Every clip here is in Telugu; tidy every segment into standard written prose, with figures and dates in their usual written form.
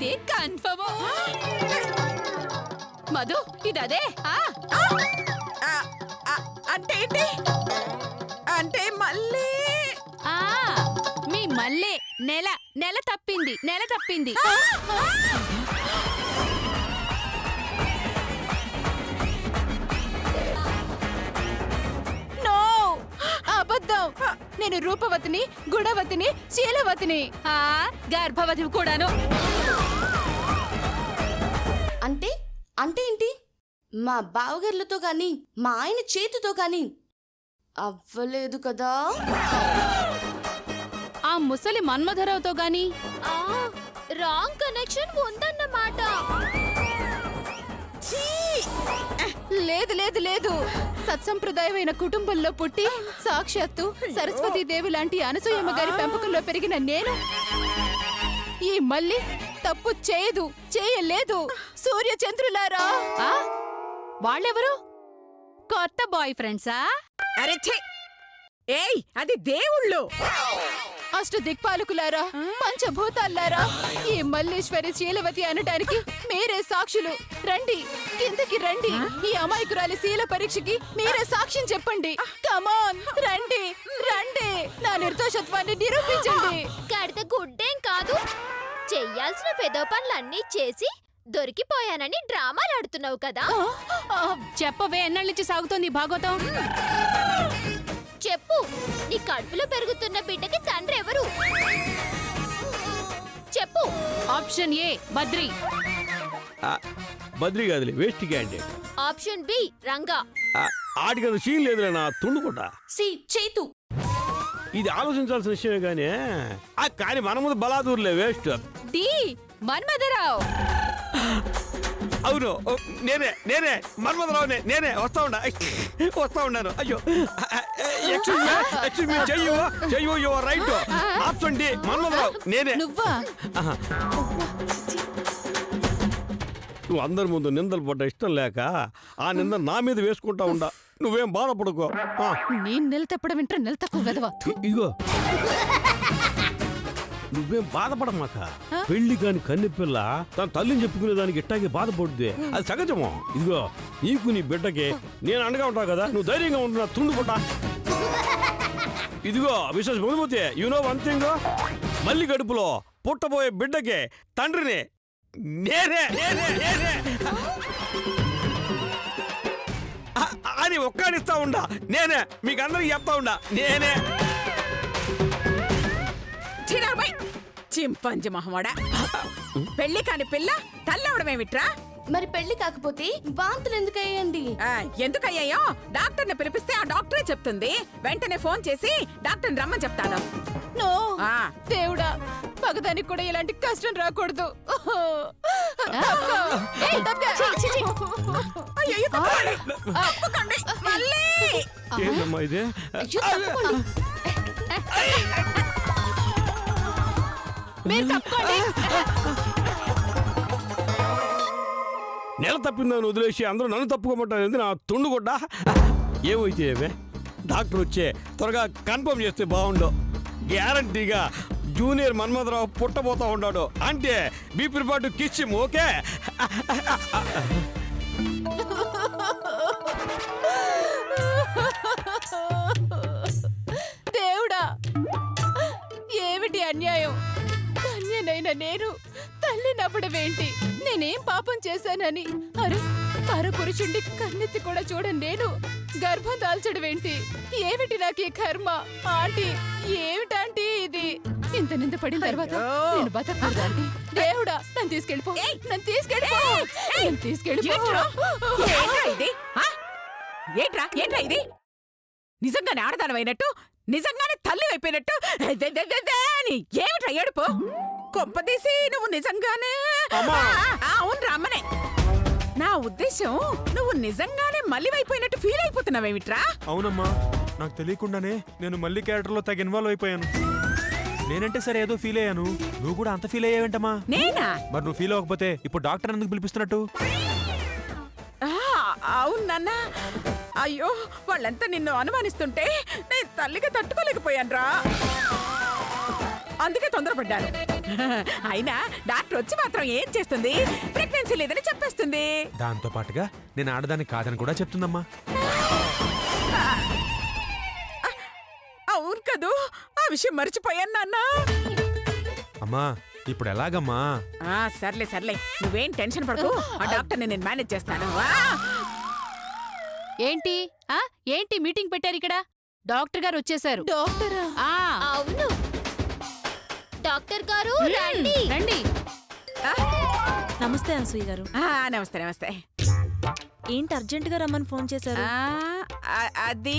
ఇదే కన్ఫర్మ్. మధు ఇదదే. అంటే ఏంటి? అంటే మళ్ళీ మీ మళ్ళీ నెల తప్పింది. అబద్ధం. నేను రూపవతిని, గుణవతిని, శీలవతిని, గర్భవతి కూడాను. అంటే అంటే ఏంటి? మా బావగారులతో గాని మా ఆయన చేతితో గాని అవ్వలేదు కదా? ఆ ముసలి మన్మధరావుతో గాని రాంగ్ కనెక్షన్ ఉందన్నమాట. లేదు. సత్సంప్రదాయమైన కుటుంబంలో పుట్టి సాక్షాత్తు సరస్వతీదేవి లాంటి అనసూయమ్మ గారి పెంపకంలో పెరిగిన నేను ఈ మళ్ళీ తప్పు చేయలేదు. సూర్య చంద్రులారా, వాళ్ళెవరు? కొత్త బాయ్ ఫ్రెండ్సా? అరే ఏయ్, అది దేవుళ్ళు. అష్ట దిక్పాలకులారా, పంచభూతాల్లారా, ఈ మల్లేశ్వరి శీలవతి అనటానికి మీరే సాక్షులు. రండి, కిందకి రండి. ఈ అమాయకురాలి శీల పరీక్షకి మీరే సాక్ష్యం చెప్పండి. కమాన్, రండి. నా నిర్దోషత్వాన్ని నిరూపించండి. కడత గుడ్డేం కాదు, చెయ్యాల్సిన పెదో పనులన్నీ చేసి దొరికిపోయానని డ్రామాలు ఆడుతున్నావు కదా. చెప్పవే, ఎన్నాళ్ళ నుంచి సాగుతోంది భాగవతం? చెప్పు, నీ కడుపులో పెరుగుతున్న బిడ్డకి తండ్రి ఎవరు? చెప్పు. Option A Badri. బద్రి కాదులే, waste candidate. Option B Ranga. ఆడికి అంత సీన్ లేదులే, నా తుండుకుంటా. సి చేతు. ఇది ఆలోచించాల్సిన విషయమే కానీ మన ముందు బలాదూర్లే, వేస్ట్. డి మన్మధరావు. అవును, నేనే మన్మధరావునే. నేనే వస్తా ఉన్నాను. అయ్యో, ఎక్స్క్యూజ్ మీ, చెయ్యు, you are right. Option D Manmadharao, నేనే. నువ్వా? నువ్వు అందరి ముందు నిందలు పడ్డ ఇష్టం లేక ఆ నింద నా మీద వేసుకుంటా ఉండా. నువ్వేం బాధపడుకో. నేను నిలతెప్పడం వింటే నిలతక్కువ గదవా. ఇగో, నువ్వేం బాధపడమాక. పెళ్లి కాని కన్నెపిల్ల తన తల్లిని చెప్పుకునే దానికి ఇట్టాగే బాధపడుద్ది, అది సహజమో. ఇదిగో, నీకు నీ బిడ్డకి నేను అండగా ఉంటావు కదా, నువ్వు ధైర్యంగా ఉంటున్నా. తుండుకుంటా. ఇదిగో విశేష బహుమతి, యు నో వన్ థింగ్, మళ్ళీ గడుపులో పుట్టబోయే బిడ్డకి తండ్రిని నేనే అని ఒక్కడిస్తా ఉండా. నేనే మీకు అందరికి చెప్తా ఉండా. నేనే. చింపంజి మహమ్మడా, పెళ్లి కాని పిల్ల తల్లవడమేమిట్రా? మరి పెళ్లి కాకపోతే వాంతులు ఎందుకయ్యండి? ఎందుకయ్యాయో డాక్టర్ని పిలిపిస్తే ఆ డాక్టరే చెప్తుంది. వెంటనే ఫోన్ చేసి డాక్టర్ని రమ్మని చెప్తాను. దేవుడా, పగదానికి కూడా ఇలాంటి కష్టం రాకూడదు. ఏంటమ్మా ఇదే? నెల తప్పిందని వదిలేసి అందరూ నన్ను తప్పుకోమంటారు. నా తుండుగుడ్డా. ఏమైతే డాక్టర్ వచ్చే త్వరగా కన్ఫర్మ్ చేస్తే బాగుండు. గ్యారంటీగా జూనియర్ మన్మధరావు పుట్టబోతా ఉన్నాడు. అంటే be prepared to kiss him, okay? దేవుడా, ఏమిటి అన్యాయం? కన్యనైనా నేను తల్లినవ్వడమేంటి? నేనేం పాపం చేశానని పరపురుషుండి కన్నెత్తి కూడా చూడని నేను గర్భం దాల్చడమేంటి? ఏమిటి నాకు ఈ కర్మ? ఆంటీ, ఏమిటాంటీ ఇది? ఇంత నింద పడిన తర్వాత నేను బతకూడదు ఆంటీ. దేవుడా, నన్ను తీసుకెళ్ళిపో. ఏంట్రా ఇది? నిజంగానే ఆడదానమైనట్టు, నిజంగానే తల్లి అయిపోయినట్టు ఏమిట్రా ఏడుపు? కొంపదీసి నువ్వు నిజంగానే? అవును రమ్మనే. నా ఉద్దేశం, నువ్వు నిజంగానే మళ్ళీ అయిపోయినట్టు ఫీల్ అయిపోతున్నావేమిట్రా? అవునమ్మా, నాకు తెలియకుండానే నేను మళ్ళీ క్యారెక్టర్లో తగ్గ ఇన్వాల్వ్ అయిపోయాను. నేనంటే సరే ఏదో ఫీల్ అయ్యాను, నువ్వు కూడా అంత ఫీల్ అయ్యావేంటమ్మా? నేనా? మరి నువ్వు ఫీల్ అవ్వకపోతే ఇప్పుడు డాక్టర్ ఎందుకు పిలిపిస్తున్నట్టు? అవునన్నా, అయ్యో వాళ్ళంతా నిన్ను అనుమానిస్తుంటే నేను తల్లిగా తట్టుకోలేకపోయాను రా. అందుకే తొందరపడ్డాను. అయినా డాక్టర్ వచ్చి మాత్రం ఏం చేస్తుంది? ప్రెగ్నెన్సీ లేదని చెప్పేస్తుంది. దాంతో పాటుగా నేను ఆడదాన్ని కాదని కూడా చెప్తుందమ్మా. అవును కదూ, ఆ విషయం మర్చిపోయాను నాన్న. అమ్మా ఇప్పుడు ఎలాగమ్మా? సర్లే సర్లే, నువ్వేం టెన్షన్ పడకు. ఆ డాక్టర్ని నేను మేనేజ్ చేస్తాను. ఏంటి ఏంటి మీటింగ్ పెట్టారు ఇక్కడ? డాక్టర్ గారు వచ్చేసారు. డాక్టరా? అవును డాక్టర్ గారు రండి. రండి. నమస్తే అనసూయ గారు. నమస్తే నమస్తే. ఏంటి అర్జెంట్ గా రమ్మని ఫోన్ చేశారు? అది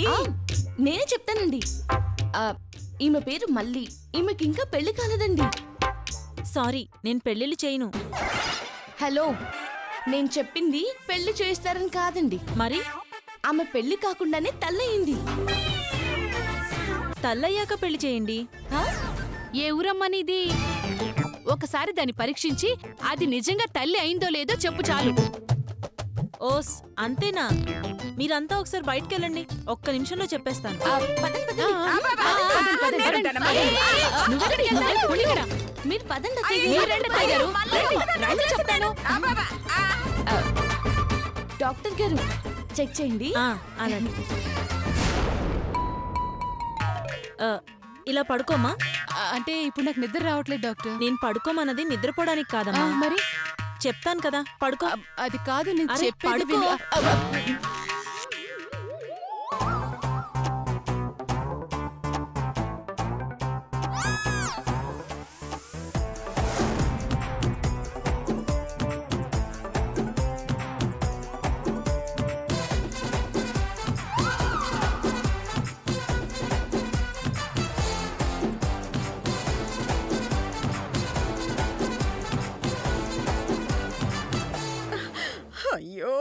నేనే చెప్తానండి. ఈమె పేరు మల్లి. ఈమెకి ఇంకా పెళ్లి కాలేదండి. సారీ, నేను పెళ్లిళ్ళు చేయను. హలో, నేను చెప్పింది పెళ్లి చేస్తారని కాదండి. మరి ఆమె పెళ్లి కాకుండానే తల్లయింది. తల్లయ్యాక పెళ్లి చేయండి. ఏ ఊరమ్మనిది? ఒకసారి దాన్ని పరీక్షించి అది నిజంగా తల్లి అయిందో లేదో చెప్పు చాలు. ఓస్ అంతేనా? మీరంతా ఒకసారి బయటకెళ్ళండి, ఒక్క నిమిషంలో చెప్పేస్తాను. పదండి, పదండి. నువ్వెక్కడికి వెళ్తావు? ఉండి ఇక్కడ. మీరు పదండి మీరు అత్తయ్య. రండి అత్తయ్య గారు. రండి చెప్తాను. డాక్టర్ గారు చెక్ చేయండి. అలాగే. ఇలా పడుకోమా. అంటే ఇప్పుడు నాకు నిద్ర రావట్లేదు డాక్టర్. నేను పడుకోమన్నది నిద్రపోవడానికి కాదమ్మా. మరి చెప్తాను కదా, పడుకో. అది కాదు, నేను అరే, చెప్పేది పడుకో. విను. అయ్యో,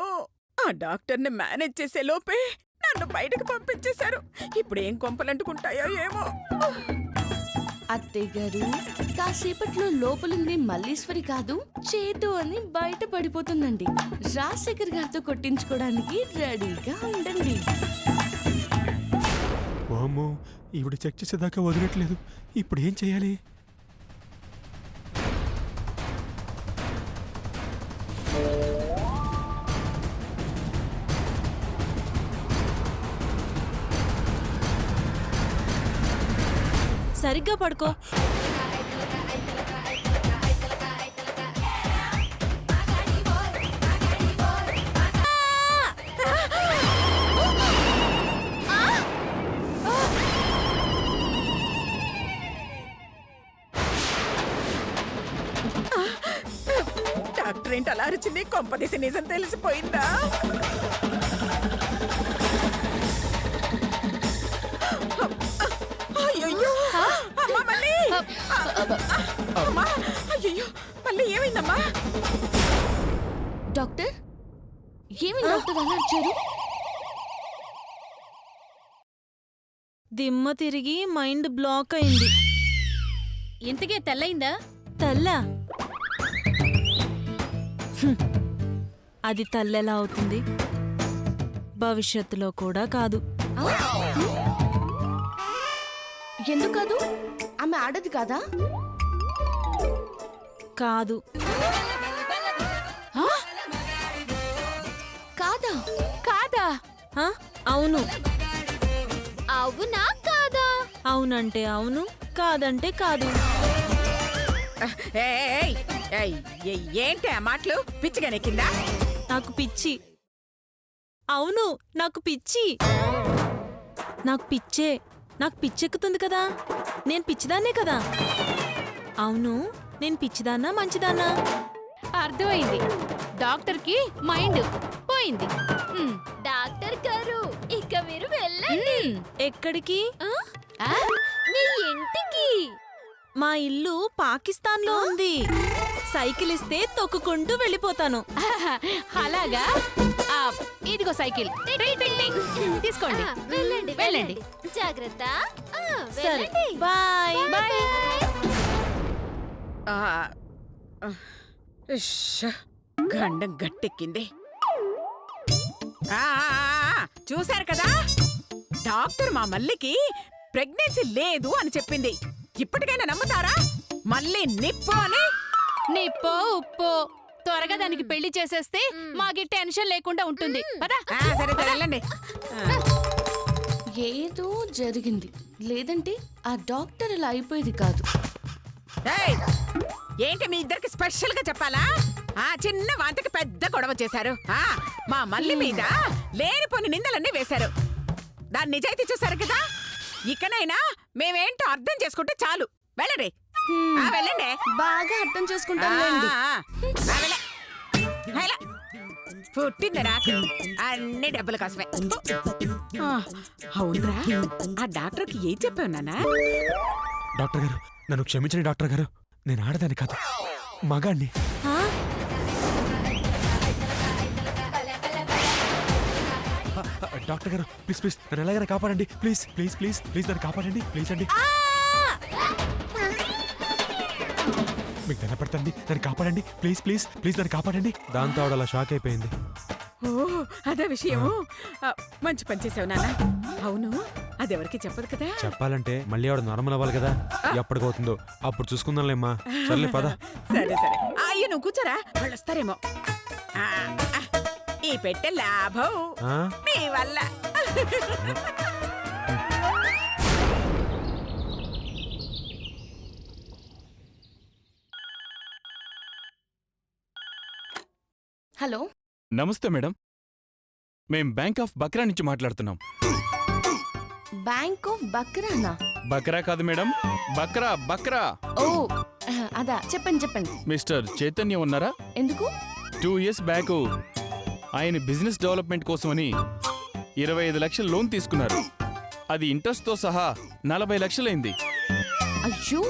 ఆ డాక్టర్ని మేనేజ్ చేసే లోపే నన్ను బయటకు పంపించేశారు. ఇప్పుడు ఏం కొంపలంటుకుంటాయో ఏమో. అత్తయ్య గారు, కాసేపట్లో లోపలుంది మల్లీశ్వరి కాదు చేతు అని బయట పడిపోతుందండి. రాజశేఖర్ గారితో కొట్టించుకోవడానికి రెడీగా ఉండండి. వామ్మో, ఈవిడ చెక్ చేసేదాకా వదిలేట్లేదు. ఇప్పుడు ఏం చేయాలి? సరిగ్గా పడుకో. డాక్టర్ ఏంటి అలా అరిచింది? కొంపదీసి నిజం తెలిసిపోయిందా? అయ్యయ్యో, అమ్మా మళ్ళీ! అమ్మా, అయ్యయ్యో, మళ్ళీ ఏమైందమ్మా? డాక్టర్, ఏమి డాక్టర్ అలా వచ్చారు? దిమ్మ తిరిగి మైండ్ బ్లాక్ అయింది. ఇంతకే తెల్లయిందా? తల్లా? అది తల్లెలా అవుతుంది? భవిష్యత్తులో కూడా కాదు. ఎందుకదు? ఆమె ఆడది కాదా? కాదు. కాదా? కాదా? అవును. అవునా కాదా? అవునంటే అవును, కాదంటే కాదు. ఏయ్, ఏయ్, ఏంటి ఆ మాటలు? పిచ్చిగానే కింద. నాకు పిచ్చి. అవును, నాకు పిచ్చి. నాకు పిచ్చే. నాకు పిచ్చెక్కుతుంది కదా. నేను పిచ్చిదాన్నే కదా. అవును, నేను పిచ్చిదాన్నా మంచిదాన్నా? అర్థమైంది. డాక్టర్ కి మైండ్ పోయింది. డాక్టర్ గారు, ఇక మీరు వెళ్ళండి. ఎక్కడికి? మీ ఇంటికి. మా ఇల్లు పాకిస్తాన్లో ఉంది. సైకిల్ ఇస్తే తొక్కుకుంటూ వెళ్ళిపోతాను. అలాగా? ఇదిగో సైకిల్. తీసుకోండి. వెళ్ళండి వెళ్ళండి. జాగ్రత్త. సరే, వెళ్ళండి. బాయ్. బాయ్. గండం గట్టెక్కింది. చూశారు కదా, డాక్టర్ మా మల్లికి ప్రెగ్నెన్సీ లేదు అని చెప్పింది. ఇప్పటికైనా నమ్ముతారా? మళ్ళీ నిప్పు అని నిప్పో ఉప్పో త్వరగా దానికి పెళ్లి చేసేస్తే మాకి టెన్షన్ లేకుండా ఉంటుంది పదా సరే సరే వెళ్ళండి. ఏదో జరిగింది, లేదంటే ఆ డాక్టర్ ఇలా అయిపోయేది కాదు. ఏయ్, ఏంటి మీ ఇద్దరికి స్పెషల్ గా చెప్పాలా? ఆ చిన్న వాంతికి పెద్ద గొడవ చేశారు. మా మల్లి మీద లేనిపోని నిందలన్నీ వేశారు. దాని నిజాయితీ చూసారు కదా. ఇకనైనా మేమేంటో అర్థం చేసుకుంటే చాలు. వెళ్ళండి, వెళ్ళండి. బాగా అర్థం చేసుకుంటానులేండి. పుట్టింది నాకు అన్ని డబ్బుల కోసమే. అవునరా, ఆ డాక్టర్కి ఏం చెప్పావు నాన్న? డాక్టర్ గారు నన్ను క్షమించండి డాక్టర్ గారు, నేను ఆడదాన్ని కాదు, మగాణ్ణి. డాక్టర్ గారు ప్లీజ్ ప్లీజ్ నన్ను ఎలాగైనా కాపాడండి, ప్లీజ్ ప్లీజ్ ప్లీజ్ ప్లీజ్ నన్ను కాపాడండి, ప్లీజ్ అండి. మీకు దండ పెడతాండి, నన్ను కాపాడండి, ప్లీజ్ ప్లీజ్ ప్లీజ్ నన్ను కాపాడండి. దాంతో ఆవిడ అలా షాక్ అయిపోయింది. ఓ అదే విషయము. మంచి పని చేసావు నాన్న. అవును, అదెవరికి చెప్పదు కదా. చెప్పాలంటే మళ్ళీ ఆవిడ నార్మల్ అవ్వాలి కదా, ఎప్పటికవుతుందో అప్పుడు చూసుకుందాంలేమ్మా. సర్లే పద. సరే సరే, అయ్యో నువ్వు కూర్చోరా, వాళ్ళు వస్తారేమో. ఈ పెట్టే లాభం ఆ? నీ వల్ల. హలో, నమస్తే మేడం, మేం బ్యాంక్ ఆఫ్ బక్రా నుంచి మాట్లాడుతున్నాం. Bank of బక్రానా? బక్రా కాదు మేడం, బక్రా బక్రా. ఓ అదా, చెప్పండి చెప్పండి. మిస్టర్ చైతన్య ఉన్నారా? ఎందుకు? 2 years బ్యాక్ ఆయన బిజినెస్ డెవలప్మెంట్ కోసమని 25 లక్షల లోన్ తీసుకున్నారు. అది ఇంట్రెస్ట్తో సహా 40 లక్షలైంది. అయ్యో,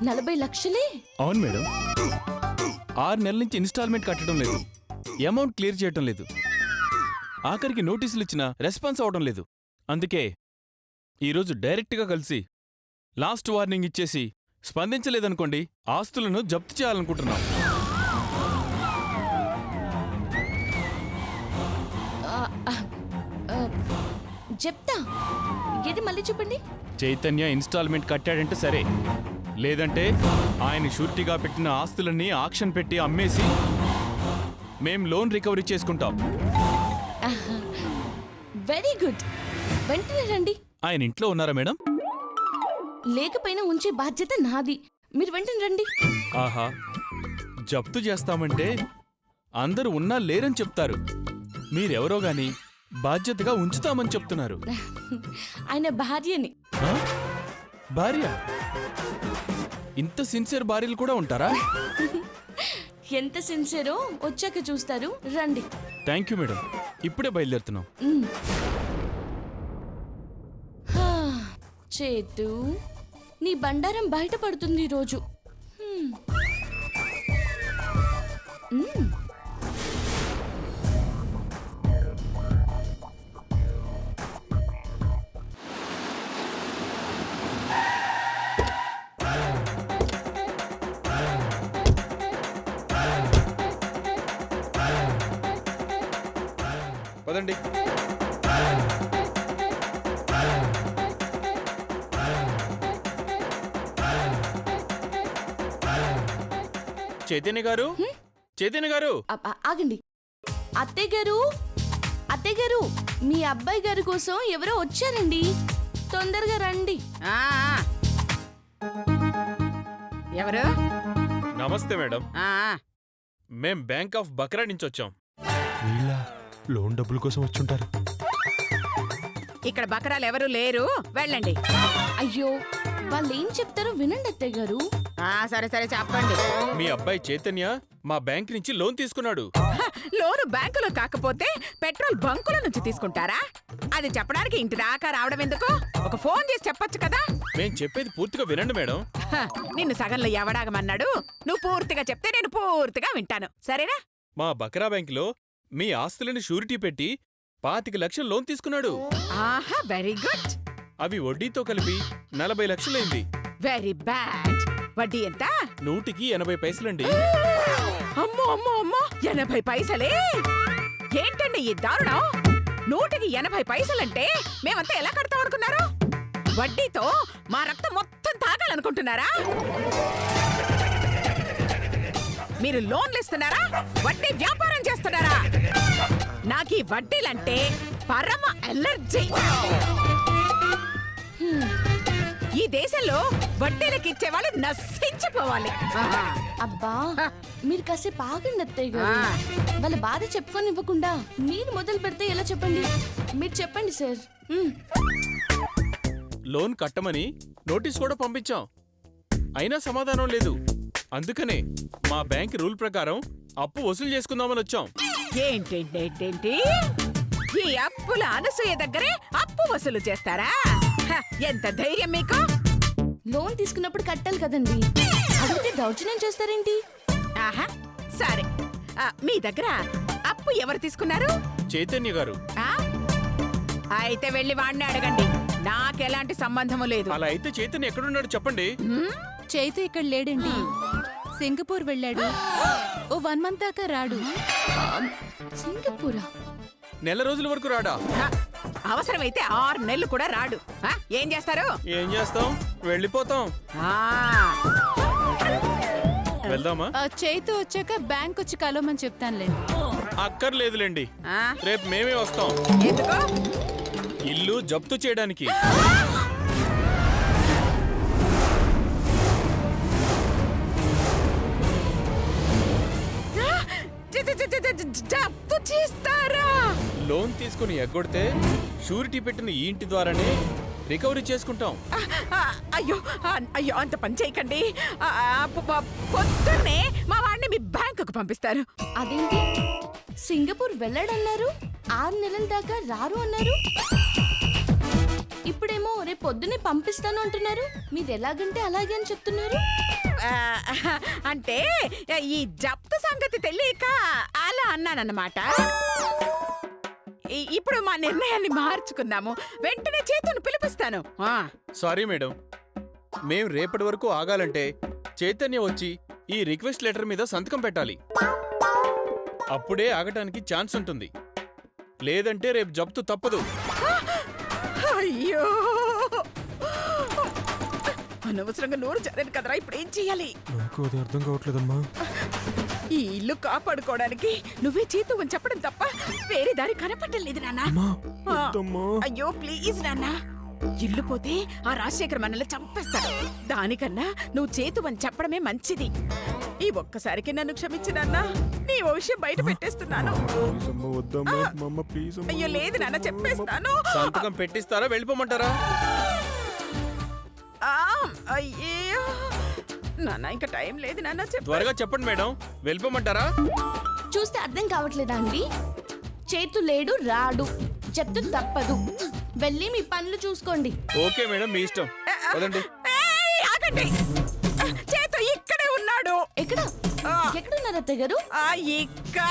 40 లక్షలే? అవును మేడం, 6 నెలల నుంచి ఇన్స్టాల్మెంట్ కట్టడం లేదు, అమౌంట్ క్లియర్ చేయటం లేదు, ఆఖరికి నోటీసులు ఇచ్చినా రెస్పాన్స్ అవడం లేదు. అందుకే ఈరోజు డైరెక్ట్గా కలిసి లాస్ట్ వార్నింగ్ ఇచ్చేసి స్పందించలేదనుకోండి ఆస్తులను జప్తు చేయాలనుకుంటున్నాం. చెప్తా, ఏది మళ్ళీ చెప్పండి. చైతన్య ఇన్స్టాల్మెంట్ కట్టాడంటే సరే, లేదంటే ఆయన షూరిటీగా పెట్టిన ఆస్తులన్నీ ఆక్షన్ పెట్టి అమ్మేసి మేం లోన్ రికవరీ చేసుకుంటాం. వెరీ గుడ్, వెంటనే రండి. ఆయన ఇంట్లో ఉన్నారా మేడం? లేకపోయినా ఉంచే బాధ్యత నాది, మీరు వెంటనే రండి. ఆహా, జప్తు చేస్తామంటే అందరూ ఉన్నా లేరని చెప్తారు, మీరెవరో గాని బాధ్యతగా ఉంచుతామని చెప్తున్నారు. ఆయన భార్యని. ఆ? భార్య? ఇంత సిన్సియర్ భార్యలు కూడా ఉంటారా? ఎంత సిన్సియరో వచ్చాక చూస్తారు, రండి. థ్యాంక్ యూ మేడం, ఇప్పుడే బయలుదేరుతున్నాం. చేతు, నీ బండారం బయటపడుతుంది ఈరోజు. పదండి. చైతన్య గారు, చైతన్య గారు. ఆగండి. అత్తయ్య గారు, అత్తయ్య గారు, మీ అబ్బాయి గారి కోసం ఎవరో వచ్చారండి, తొందరగా రండి. ఎవరు? నమస్తే మేడం, ఆ, మేం బ్యాంక్ ఆఫ్ బక్రా నుంచి వచ్చాం. వీళ్ళ లోన్ డబ్బుల కోసం వచ్చుంటారు. ఇక్కడ బకరాలు ఎవరు లేరు, వెళ్ళండి. అయ్యో, వాళ్ళు ఏం చెప్తారో వినండి అత్తయ్య గారు. సరే సరే చెప్పండి. మీ అబ్బాయి చైతన్య మా బ్యాంక్ నుంచి లోన్ తీసుకున్నాడు. లోను బ్యాంకులో కాకపోతే పెట్రోల్ బంకుల నుంచి తీసుకుంటారా? అది చెప్పడానికి ఇంటి దాకా రావడం ఎందుకు? ఒక ఫోన్ చేసి చెప్పొచ్చు కదా. మేం చెప్పేది పూర్తిగా వినండి మేడం. నిన్ను సగంలో ఎవడాగమన్నాడు? నువ్వు పూర్తిగా చెప్తే నేను పూర్తిగా వింటాను, సరేనా? మా బక్రా బ్యాంకులో మీ ఆస్తులను షూరిటీ పెట్టి 25 లక్షల లోన్ తీసుకున్నాడు. ఆహా, వెరీ గుడ్. అవి వడ్డీతో కలిపి 40 లక్షలైంది. Very bad. వడ్డీ ఎంత? 180 పైసలండి. అమ్మో అమ్మో అమ్మో, 80 పైసలే? ఏంటండి ఈ దారుణం? 180 పైసలంటే మేమంతా ఎలా కడతాం అనుకున్నారు? వడ్డీతో మా రక్తం మొత్తం తాగాలనుకుంటున్నారా? మీరు లోన్లు ఇస్తున్నారా వడ్డీ వ్యాపారం చేస్తున్నారా? నాకు ఈ వడ్డీలంటే పరమ ఎలర్జీ. ఈ దేశంలో వడ్డీలకు ఇచ్చే వాళ్ళు నశించిపోవాలి. అబ్బా మీరు కాసేపు ఆగండి అత్తయ్య గారు. వాళ్ళ బాధ చెప్పుకొని ఇవ్వకుండా మీరు మొదలు పెడితే ఎలా చెప్పండి? మీరు చెప్పండి సార్. లోన్ కట్టమని నోటీస్ కూడా పంపించాం, అయినా సమాధానం లేదు. అందుకనే మా బ్యాంక్ రూల్ ప్రకారం అప్పు వసూలు చేసుకుందామని వచ్చాం. ఏంటేంటేంటేంటి? ఈ అప్పుల అనసూయ దగ్గరే అప్పు వసూలు చేస్తారా? హ, ఎంత ధైర్యం మీకు? లోన్ తీసుకున్నప్పుడు కట్టాలి కదండి, అడిగితే దౌర్జన్యం చేస్తారేంటి? ఆహా, సరే. మీ దగ్గర అప్పు ఎవరు తీసుకున్నారు? చైతన్య గారు. ఆ? అయితే వెళ్ళి వాడిని అడగండి, నాకెలాంటి సంబంధము లేదు. అలా అయితే చైతన్య ఎక్కడున్నాడు చెప్పండి. చైతు ఇక్కడ లేడండి, సింగపూర్ వెళ్ళాడు. ఓ 1 month దాకా రాడు. సింగపూరా? నెల రోజుల వరకు రాడా? హ, అవసరమైతే 6 నెలలు కూడా రాడు. ఏం చేస్తారు? ఏం చేస్తాం, వెళ్ళిపోతాం. ఆ, వెళ్దామా? చైతు వచ్చాక బ్యాంక్ వచ్చి కలవమని చెప్తానులేండి. అక్కర్లేదులేండి, ఆ, రేపు మేమే వస్తాం. ఎందుకు? ఇల్లు జప్తు చేయడానికి. జప్తు చేస్తారా? లోన్ తీసుకుని ఎగ్గొడితే షూరిటీ పెట్టిన ఈ ఇంటి ద్వారానే రికవరీ చేసుకుంటాం. అయ్యో అయ్యో, అంత పని చేయకండి. పొద్దున్నే మా వాడిని మీ బ్యాంకుకు పంపిస్తారు. అదేంటి సింగపూర్ వెళ్ళాడన్నారు, 6 నెలల దాకా రారు అన్నారు, ఇప్పుడేమో రేపు పొద్దునే పంపిస్తాను అంటున్నారు. మీరు ఎలాగంటే అలాగే అని చెప్తున్నారు. ఆ, అంటే ఈ జప్తు సంగతి తెలియక అలా అన్నానన్నమాట. ఇప్పుడు మా నిర్ణయాన్ని మార్చుకున్నాము. వెంటనే చేతును పిలిపిస్తాను. సారీ మేడం, మేం రేపటి వరకు ఆగాలంటే చైతన్య వచ్చి ఈ రిక్వెస్ట్ లెటర్ మీద సంతకం పెట్టాలి. అప్పుడే ఆగటానికి ఛాన్స్ ఉంటుంది, లేదంటే రేపు జప్తు తప్పదు. అయ్యో, అనవసరంగా నోరు చదివాను కదరా. ఇప్పుడు ఏం చెయ్యాలి? నాకు అది అర్థం కావట్లేదమ్మా. ఈ ఇల్లు కాపాడుకోవడానికి నువ్వే చేతు అని చెప్పడం తప్ప వేరే దారి కనపడలేదు నాన్న. అమ్మా, వద్దమ్మా. అయ్యో ప్లీజ్ నాన్న, ఇల్లు పోతే ఆ రాజశేఖర్ మనల్ని చంపేస్తాడు. దానికన్నా నువ్వు చేతు అని చెప్పడమే మంచిది. ఈ ఒక్కసారికి నన్ను క్షమించు నాన్న, నీ ఓ విషయం బయట పెట్టేస్తున్నాను. ప్లీజ్ అమ్మా, వద్దమ్మా. మా అమ్మ ప్లీజ్ అమ్మా. అయ్యో లేదు నాన్న, చెప్పేస్తాను. సంతకం పెట్టిస్తారా వెళ్ళిపోమంటారా? ఆ, అయ్యో నాన్న, ఇంకా టైం లేదు నాన్న, త్వరగా చెప్పండి మేడం, వెళ్ళిపోమంటారా? చూస్తే అర్థం కావట్లేదా అండి? చేతు లేడు, రాడు, చెప్తూ తప్పదు. వెళ్ళి మీ పనులు చూసుకోండి. ఓకే మేడం, మీ ఇష్టం. వదండి. ఆగండి, చేతు ఇక్కడే ఉన్నాడు. ఎక్కడ ఎక్కడున్నారు అత్తయ్య గారు? ఇక్కడ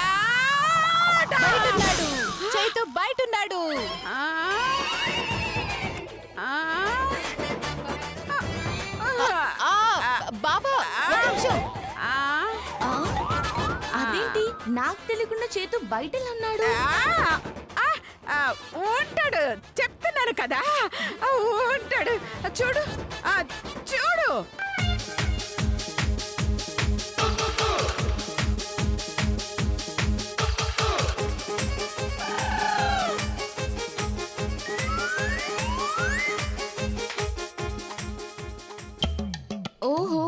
బయటున్నాడు, చైతు బయటున్నాడు. బాబా ఒక్క నిమిషం. ఆ? అదేంటి నాకు తెలియకుండా చేతు బయట అన్నాడు? ఉంటాడు, చెప్తున్నాను కదా, ఉంటాడు. చూడు, చూడు. ఓహో,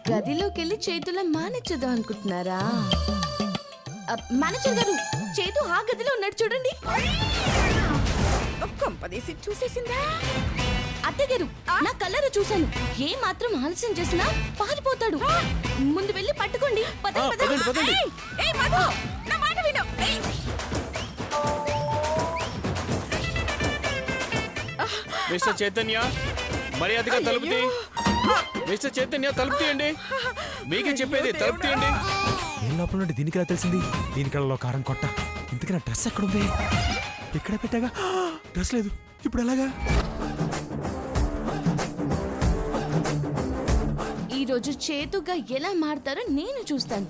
గదిలోకి వెళ్ళి చేతుల మానేచ్చేద్దాం అనుకుంటున్నారా? మేనేజర్ గారు, చేతు ఆ గదిలో ఉన్నాడు చూడండి. కొంపదీసి చూసేసిందా? అత్తయ్య గారు, నా కళ్ళలో చూశాను. ఏ మాత్రం ఆలస్యం చేసినా పారిపోతాడు. ముందు వెళ్ళి పట్టుకోండి. పదండి, పదండి. పదండి. ఏయ్ మధు, నా మాట విను. మిస్టర్ చైతన్య, మర్యాదగా తలుపు తీ. మిస్టర్ చైతన్య, తలుపు తీయండి. మీకే చెప్పేది, తలుపు తీయండి. ఏం లోపల నుండి దీనికి ఎలా తెలిసింది? దీని కళ్ళలో కారం కొట్ట. ఇంతకీ నా డ్రెస్ ఎక్కడుంది? ఇక్కడ పెట్టాగా, డ్రెస్ లేదు. ఇప్పుడు ఎలాగా? ఈ రోజు చేతుగా ఎలా మారతారో నేను చూస్తాను.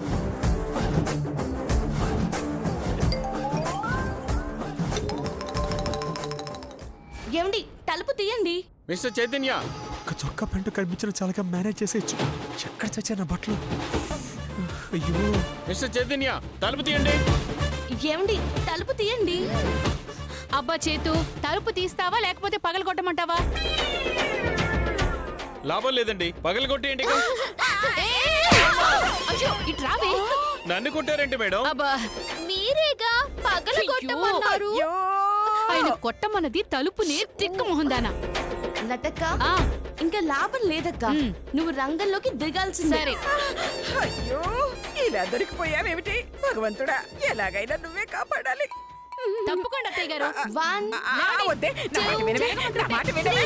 ఏమండి, తలుపు తీయండి. మిస్టర్ చైతన్య, ఒక చొక్కా పెంట కనిపించిన చాలాగా మేనేజ్ చేసేయచ్చు. ఎక్కడ చచ్చారు నా బట్టలు? అయ్యో మిస్టర్ చైతన్య తలుపు తీయండి. ఏమండి తలుపు తీయండి. అబ్బా చేతు, తలుపు తీస్తావా లేకపోతే పగలగొట్టమంటావా? లాభం లేదండి, పగలగొట్టేయండి ఇక. అయ్యో, ఇటు రావే. నన్ను కొట్టారేంటి మేడం? అబ్బా, మీరేగా పగలగొట్టమన్నారు. ఆయన కొట్టమన్నది తలుపునే తిక్కు మొహందానా. లతక్క ఆ, ఇంకా లాభం లేదక్క. నువ్వు రంగంలోకి దిగాల్సిందే. సరే. అయ్యో ఇలా దొరికిపోయావేమిటి భగవంతుడా, ఎలాగైనా నువ్వే కాపాడాలి. తప్పకుండా అత్తయ్య గారు. 1 వద్దే, నా మాట వినవే, నా మాట వినవే.